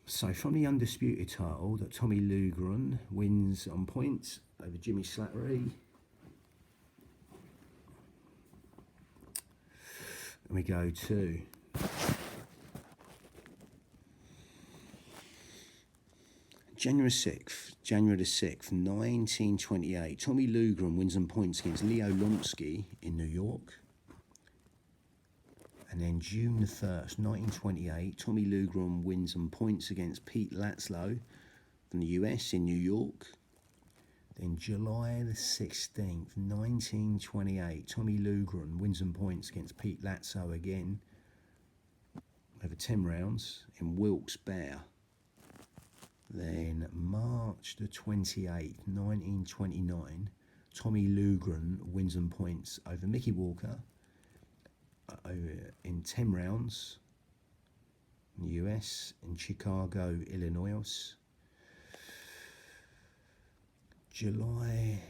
So from the undisputed title, that Tommy Lugren wins on points over Jimmy Slattery. And we go to January the 6th, 1928. Tommy Lugren wins on points against Leo Lomsky in New York. And then June the 1st, 1928, Tommy Lugren wins on points against Pete Latzlow from the US in New York. Then July the 16th, 1928, Tommy Lugren wins on points against Pete Latzlow again over 10 rounds in Wilkes-Barre. Then March the 28th, 1929, Tommy Lugren wins on points over Mickey Walker in 10 rounds in the US, in Chicago, Illinois. July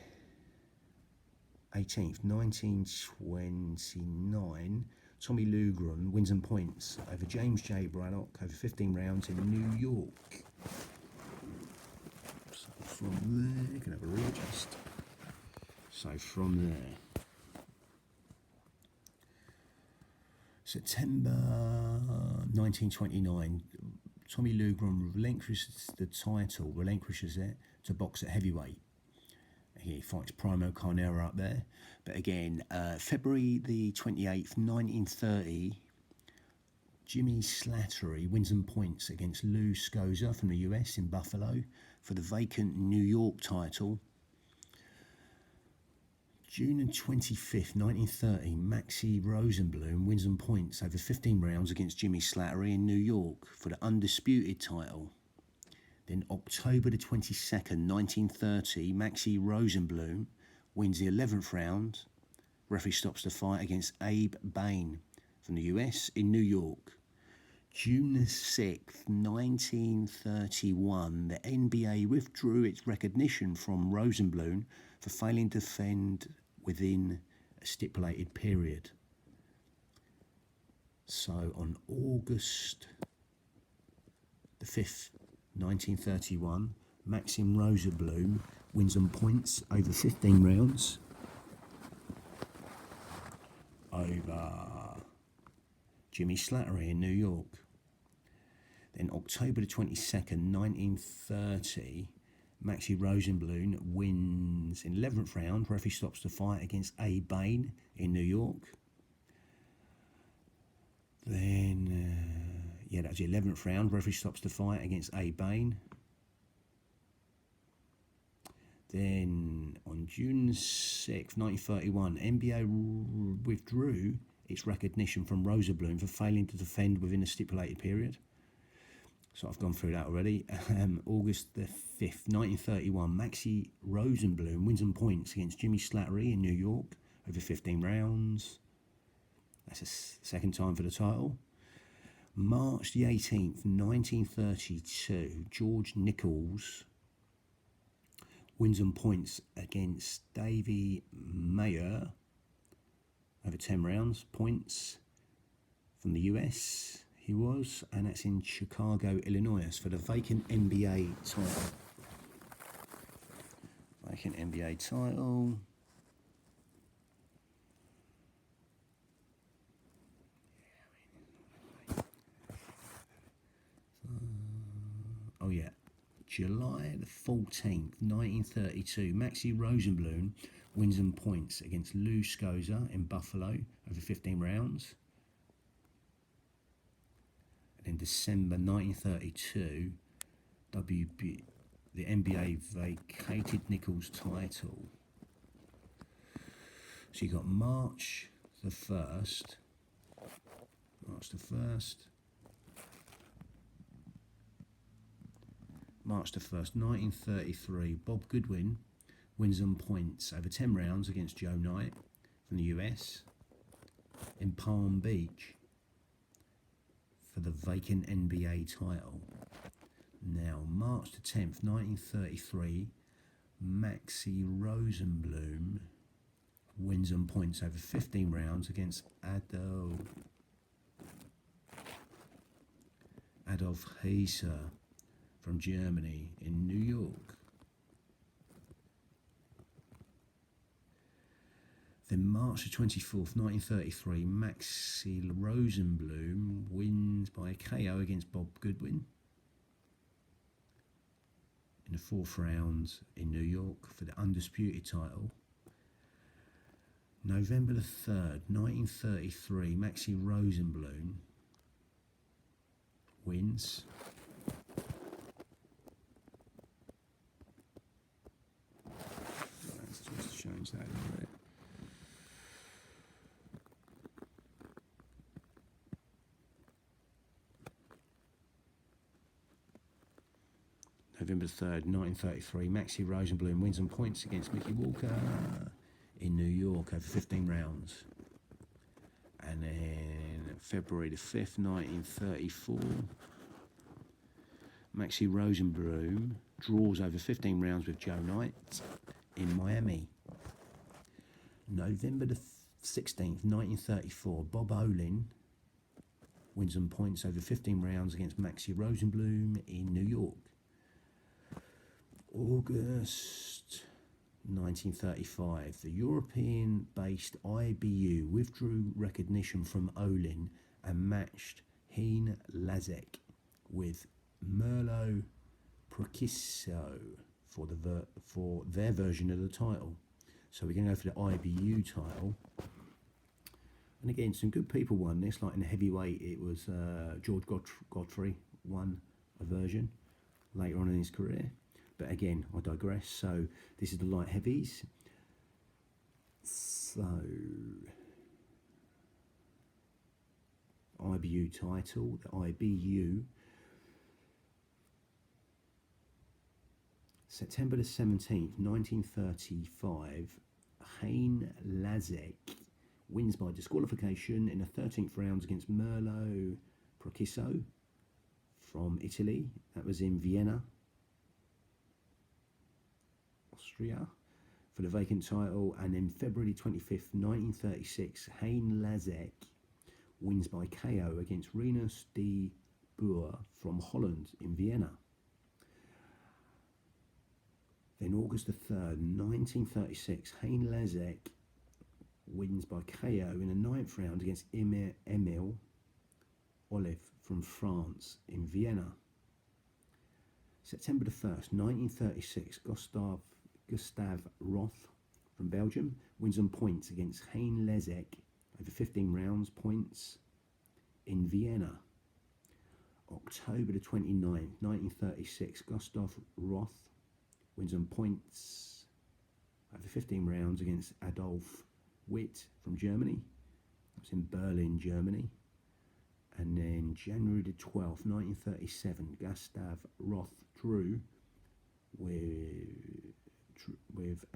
18th, 1929, Tommy Lugren wins on points over James J. Braddock over 15 rounds in New York. So from there, you can have a readjust. So from there, September 1929, Tommy Lugren relinquishes it to box at heavyweight. He fights Primo Carnera up there. But again, February the 28th, 1930, Jimmy Slattery wins on points against Lou Scosa from the US in Buffalo for the vacant New York title. June 25th, 1930, Maxie Rosenblum wins on points over 15 rounds against Jimmy Slattery in New York for the undisputed title. Then October the 22nd, 1930, Maxie Rosenblum wins the 11th round. Referee stops the fight against Abe Bain from the US in New York. June the 6th, 1931, the NBA withdrew its recognition from Rosenblum for failing to defend within a stipulated period. So on August the 5th, 1931, Maxim Rosenblum wins on points over 15 rounds over Jimmy Slattery in New York. Then October the 22nd, 1930, Maxie Rosenblum wins in 11th round. Referee stops the fight against Abe Bain in New York. Then, that was the 11th round. Referee stops the fight against Abe Bain. Then on June 6th, 1931, NBA withdrew its recognition from Rosenblum for failing to defend within a stipulated period. So I've gone through that already. August the 5th, 1931, Maxie Rosenblum wins on points against Jimmy Slattery in New York over 15 rounds. That's the second time for the title. March the 18th, 1932, George Nichols wins on points against Davey Mayer over 10 rounds. Points from the US. He was, and that's in Chicago, Illinois, for the vacant NBA title. Vacant NBA title. July the 14th, 1932, Maxie Rosenblum wins on points against Lou Scosa in Buffalo over 15 rounds. In December 1932, the NBA vacated Nichols' title. So you got March the 1st, 1933, Bob Goodwin wins on points over 10 rounds against Joe Knight from the US in Palm Beach for the vacant NBA title. Now, March the 10th, 1933, Maxie Rosenblum wins on points over 15 rounds against Adolf Heiser from Germany in New York. Then March the 24th, 1933, Maxie Rosenblum wins by KO against Bob Goodwin in the 4th round in New York for the undisputed title. November the 3rd, 1933, Maxie Rosenblum wins. Let's just change that a little bit. November 3rd, 1933, Maxie Rosenblum wins on points against Mickey Walker in New York over 15 rounds. And then February the 5th, 1934, Maxie Rosenblum draws over 15 rounds with Joe Knight in Miami. November the 16th, 1934, Bob Olin wins on points over 15 rounds against Maxie Rosenblum in New York. August 1935, the European-based IBU withdrew recognition from Olin and matched Hein Lazek with Merlo Prokiso for their version of the title. So we're going to go for the IBU title. And again, some good people won this. Like in the heavyweight, it was George Godfrey won a version later on in his career. But again, I digress. So this is the light heavies. So IBU title, the IBU. September the 17th, 1935, Hein Lazek wins by disqualification in the 13th round against Merlo Prokiso from Italy. That was in Vienna, Austria, for the vacant title. And then February 25th, 1936, Hein Lazek wins by KO against Rinus de Boer from Holland in Vienna. Then August the 3rd, 1936, Hein Lazek wins by KO in the 9th round against Emile Olive from France in Vienna. September the 1st, 1936, Gustav Roth from Belgium wins on points against Hein Lazek over 15 rounds points in Vienna. October the 29th, 1936, Gustav Roth wins on points over 15 rounds against Adolf Witt from Germany. It was in Berlin, Germany. And then January the 12th, 1937, Gustav Roth drew with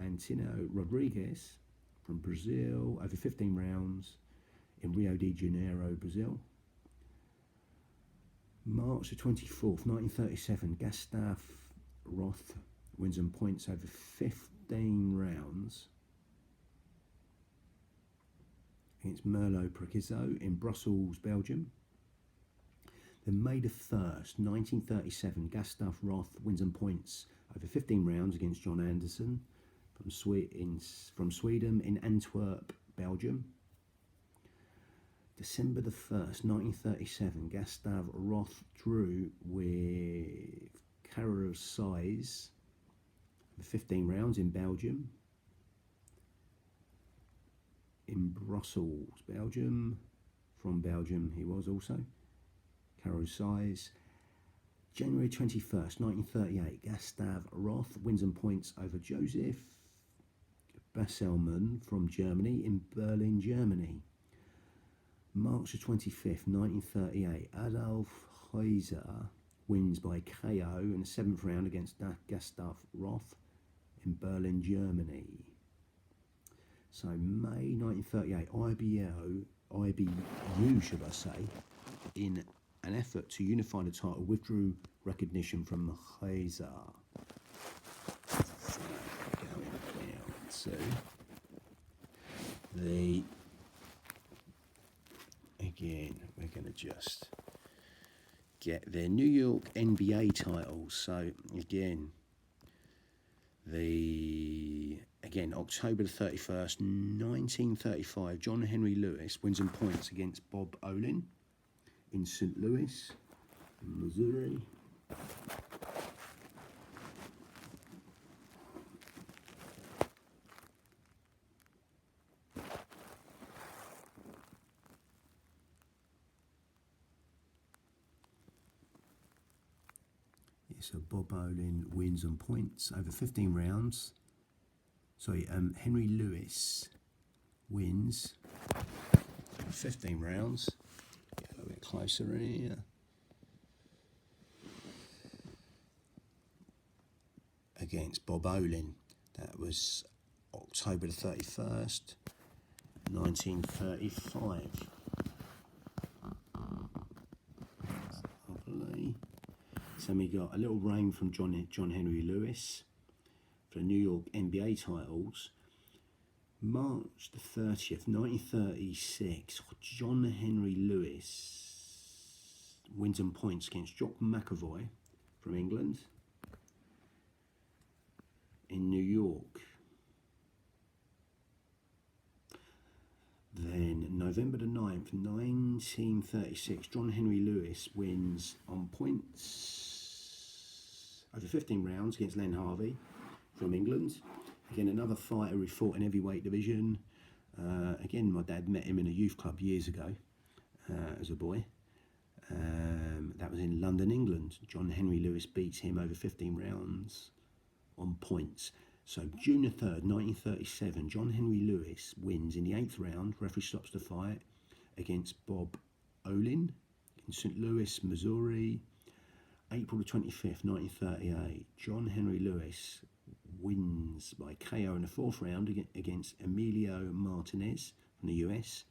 Antino Rodriguez from Brazil over 15 rounds in Rio de Janeiro, Brazil. March the 24th, 1937, Gustav Roth wins on points over 15 rounds against Merlo Prokiso in Brussels, Belgium. Then May the 1st, 1937, Gustav Roth wins on points over 15 rounds against John Anderson from Sweden in Antwerp, Belgium. December the 1st, 1937, Gustav Roth drew with Carol Size for 15 rounds in Belgium. In Brussels, Belgium. From Belgium he was also. Carol Size. January 21st, 1938, Gustav Roth wins on points over Joseph Basselmann from Germany in Berlin, Germany. March the 25th, 1938, Adolf Heiser wins by KO in the 7th round against Gustav Roth in Berlin, Germany. So May 1938, IBU, should I say, in an effort to unify the title, withdrew recognition from Heiser. So going down to again, we're going to just get their New York NBA titles. So again, October the 31st, 1935, John Henry Lewis wins in points against Bob Olin in St. Louis, Missouri. So Bob Olin wins on points over 15 rounds. Sorry, Henry Lewis wins 15 rounds. Get a little bit closer here. Against Bob Olin. That was October the 31st, 1935. Lovely. So we got a little reign from John Henry Lewis for the New York NBA titles. March the 30th, 1936, John Henry Lewis wins on points against Jock McAvoy from England in New York. Then November the 9th, 1936, John Henry Lewis wins on points over 15 rounds against Len Harvey from England. Again, another fighter who fought in heavyweight division. Again, my dad met him in a youth club years ago as a boy. That was in London, England. John Henry Lewis beats him over 15 rounds on points. So June the 3rd, 1937, John Henry Lewis wins in the 8th round. Referee stops the fight against Bob Olin in St. Louis, Missouri. April the 25th, 1938, John Henry Lewis wins by KO in the 4th round against Emilio Martinez from the US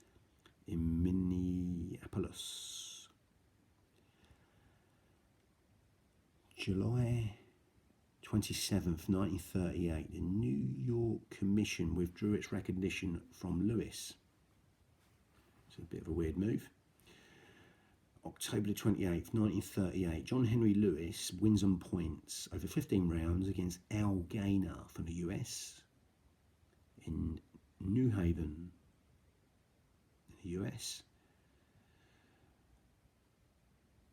in Minneapolis. July 27th, 1938, the New York Commission withdrew its recognition from Lewis. It's a bit of a weird move. October the 28th, 1938, John Henry Lewis wins on points over 15 rounds against Al Gainer from the US in New Haven, the US.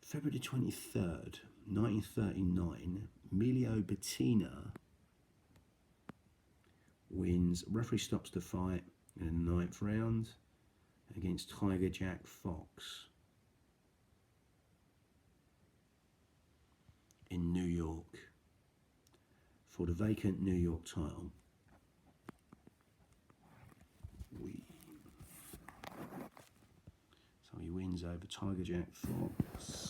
February the 23rd, 1939, Emilio Bettina wins. Referee stops the fight in the 9th round against Tiger Jack Fox in New York for the vacant New York title. So he wins over Tiger Jack Fox.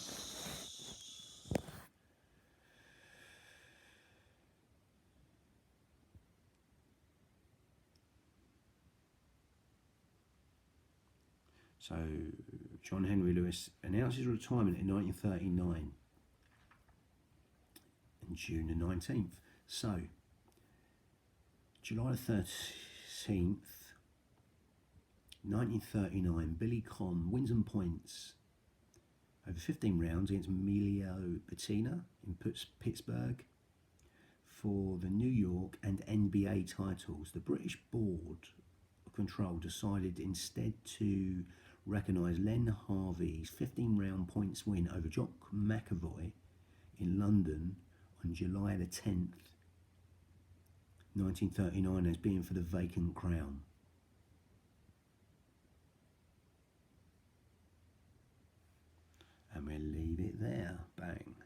So John Henry Lewis announces retirement in 1939. June the 19th. So, July the 13th, 1939, Billy Conn wins on points over 15 rounds against Emilio Bettina in Pittsburgh for the New York and NBA titles. The British Board of Control decided instead to recognise Len Harvey's 15-round points win over Jock McAvoy in London on July the 10th, 1939, as being for the vacant crown. And we'll leave it there. Bang.